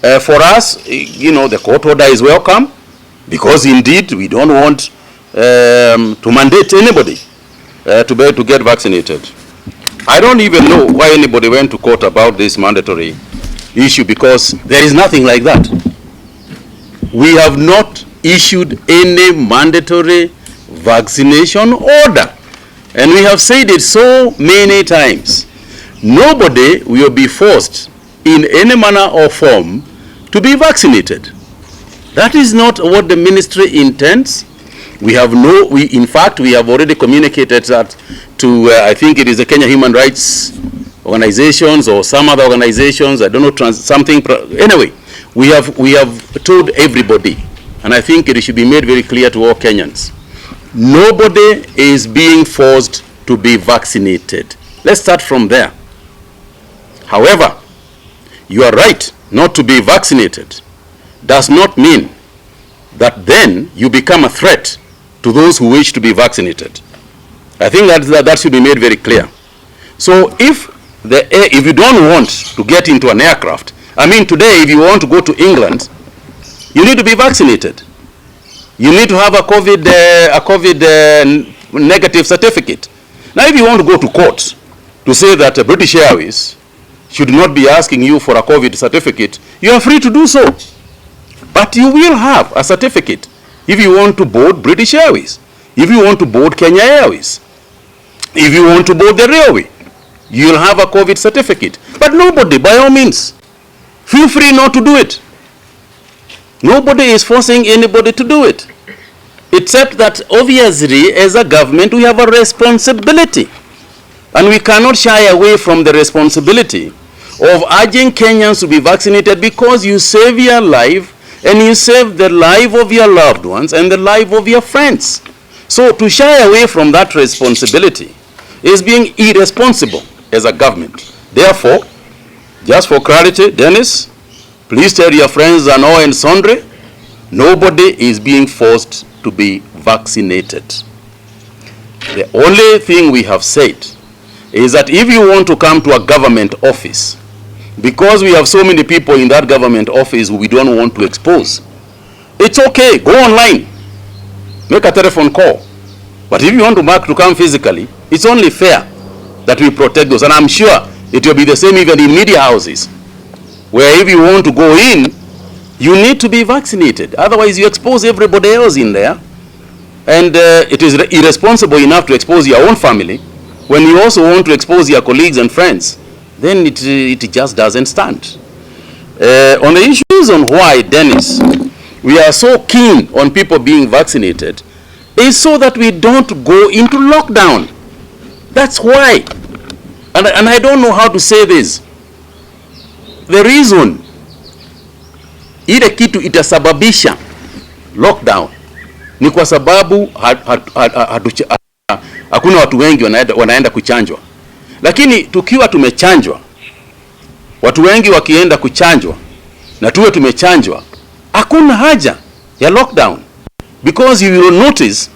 For us, the court order is welcome, because indeed we don't want to mandate anybody to be able to get vaccinated. I don't even know why anybody went to court about this mandatory issue, because there is nothing like that. We have not issued any mandatory vaccination order, and we have said it so many times. Nobody will be forced in any manner or form to be vaccinated. That is not what the ministry intends. In fact, we have already communicated that to, I think it is the Kenya Human Rights Organizations or some other organizations, I don't know, anyway, we have told everybody, and I think it should be made very clear to all Kenyans. Nobody is being forced to be vaccinated. Let's start from there. However, you are right not to be vaccinated does not mean that then you become a threat to those who wish to be vaccinated. I think that should be made very clear. So if you don't want to get into an aircraft, I mean today if you want to go to England, you need to be vaccinated. You need to have a COVID negative certificate. Now if you want to go to court to say that British Airways should not be asking you for a COVID certificate, you are free to do so. But you will have a certificate if you want to board British Airways, if you want to board Kenya Airways, if you want to board the railway, you'll have a COVID certificate. But nobody, by all means, feel free not to do it. Nobody is forcing anybody to do it. Except that obviously, as a government, we have a responsibility. And we cannot shy away from the responsibility of urging Kenyans to be vaccinated, because you save your life and you save the life of your loved ones and the life of your friends. So to shy away from that responsibility is being irresponsible as a government. Therefore, just for clarity, Dennis, please tell your friends and all and sundry, nobody is being forced to be vaccinated. The only thing we have said is that if you want to come to a government office, because we have so many people in that government office who we don't want to expose, it's okay, go online, make a telephone call. But if you want to come physically, it's only fair that we protect those. And I'm sure it will be the same even in media houses, where if you want to go in, you need to be vaccinated. Otherwise, you expose everybody else in there. And it is irresponsible enough to expose your own family. When you also want to expose your colleagues and friends, then it just doesn't stand. On the issues on why, Dennis, we are so keen on people being vaccinated is so that we don't go into lockdown. That's why. And I don't know how to say this. The reason ile kitu itasababisha lockdown ni kwa sababu hakuna watu wengi wanaenda kuchanjwa. Lakini tukiwa tumechanjwa, watu wengi wakienda kuchanjwa na tuwe tumechanjwa, hakuna haja ya lockdown, because you will notice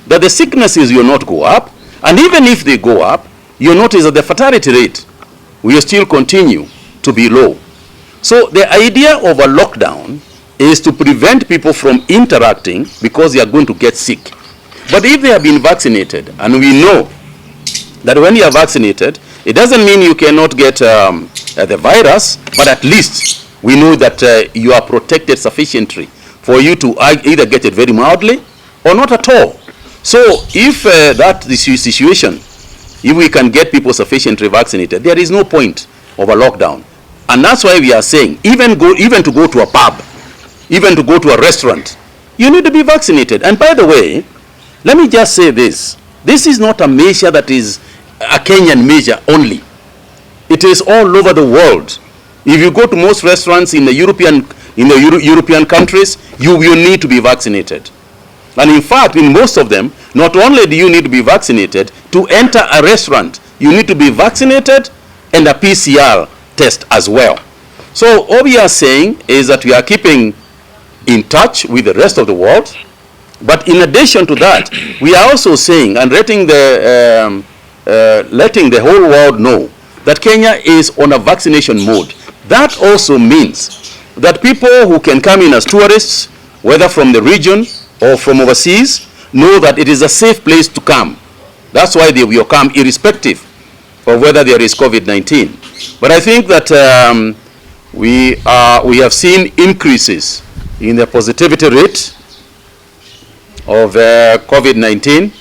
that the sicknesses will not go up, and even if they go up, you'll notice that the fatality rate will still continue to be low. So the idea of a lockdown is to prevent people from interacting because they are going to get sick. But if they have been vaccinated, and we know that when you are vaccinated, it doesn't mean you cannot get the virus, but at least we know that you are protected sufficiently for you to either get it very mildly or not at all. So if that is the situation, if we can get people sufficiently vaccinated, there is no point of a lockdown. And that's why we are saying, even to go to a pub, even to go to a restaurant, you need to be vaccinated. And by the way, let me just say this. This is not a measure that is a Kenyan measure only. It is all over the world. If you go to most restaurants in the European countries, you will need to be vaccinated. And in fact, in most of them, not only do you need to be vaccinated, to enter a restaurant, you need to be vaccinated and a PCR test as well. So all we are saying is that we are keeping in touch with the rest of the world. But in addition to that, we are also saying and letting the whole world know that Kenya is on a vaccination mode. That also means that people who can come in as tourists, whether from the region or from overseas, know that it is a safe place to come. That's why they will come irrespective of whether there is COVID-19. But I think that we have seen increases in the positivity rate of COVID-19,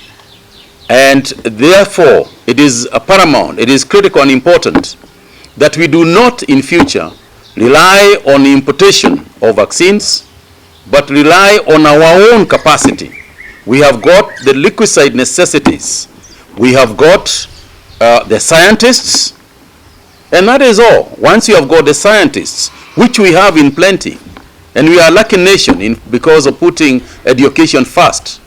and therefore it is paramount, it is critical and important that we do not in future rely on importation of vaccines, but rely on our own capacity. We have got the liquid necessities. We have got the scientists, and that is all. Once you have got the scientists, which we have in plenty, and we are a lucky nation because of putting education first,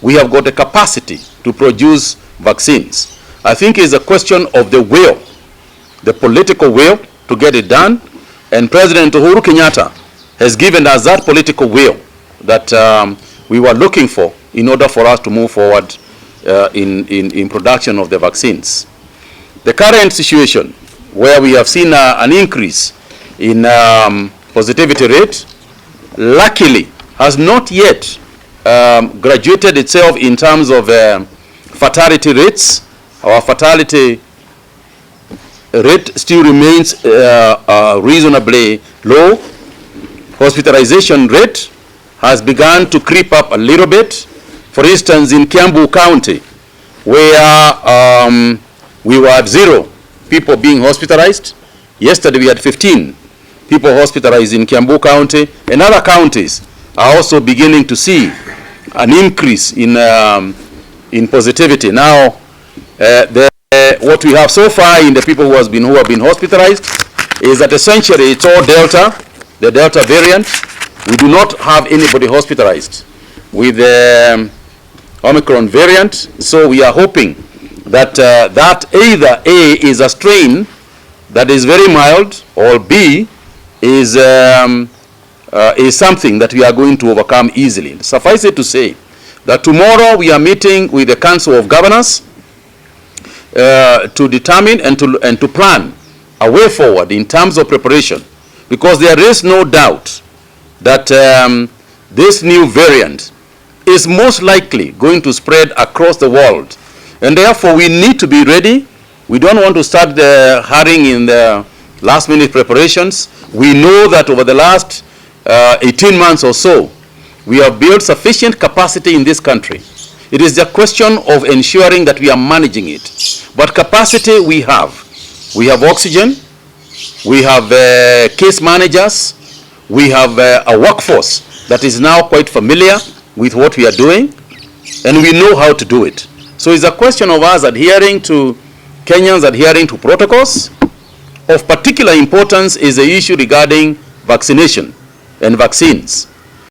we have got the capacity to produce vaccines. I think it's a question of the will, the political will to get it done, and President Uhuru Kenyatta has given us that political will that we were looking for in order for us to move forward in production of the vaccines. The current situation where we have seen an increase in positivity rate, luckily has not yet graduated itself in terms of fatality rates. Our fatality rate still remains reasonably low. Hospitalization rate has begun to creep up a little bit. For instance, in Kiambu County, where we were at 0 people being hospitalized. Yesterday we had 15 people hospitalized in Kiambu County, and other counties are also beginning to see an increase in positivity. Now, what we have so far in the people who have been hospitalized is that essentially it's all Delta, the Delta variant. We do not have anybody hospitalized with the Omicron variant, so we are hoping that that either A is a strain that is very mild, or B is something that we are going to overcome easily. Suffice it to say that tomorrow we are meeting with the Council of Governors to determine and to plan a way forward in terms of preparation, because there is no doubt that this new variant is most likely going to spread across the world, and therefore we need to be ready. We don't want to start hurrying in the last minute preparations. We know that over the last 18 months or so, we have built sufficient capacity in this country. It is the question of ensuring that we are managing it. But capacity we have. We have oxygen, we have case managers, we have a workforce that is now quite familiar with what we are doing, and we know how to do it. So it's a question of us adhering to, Kenyans adhering to protocols. Of particular importance is the issue regarding vaccination and vaccines.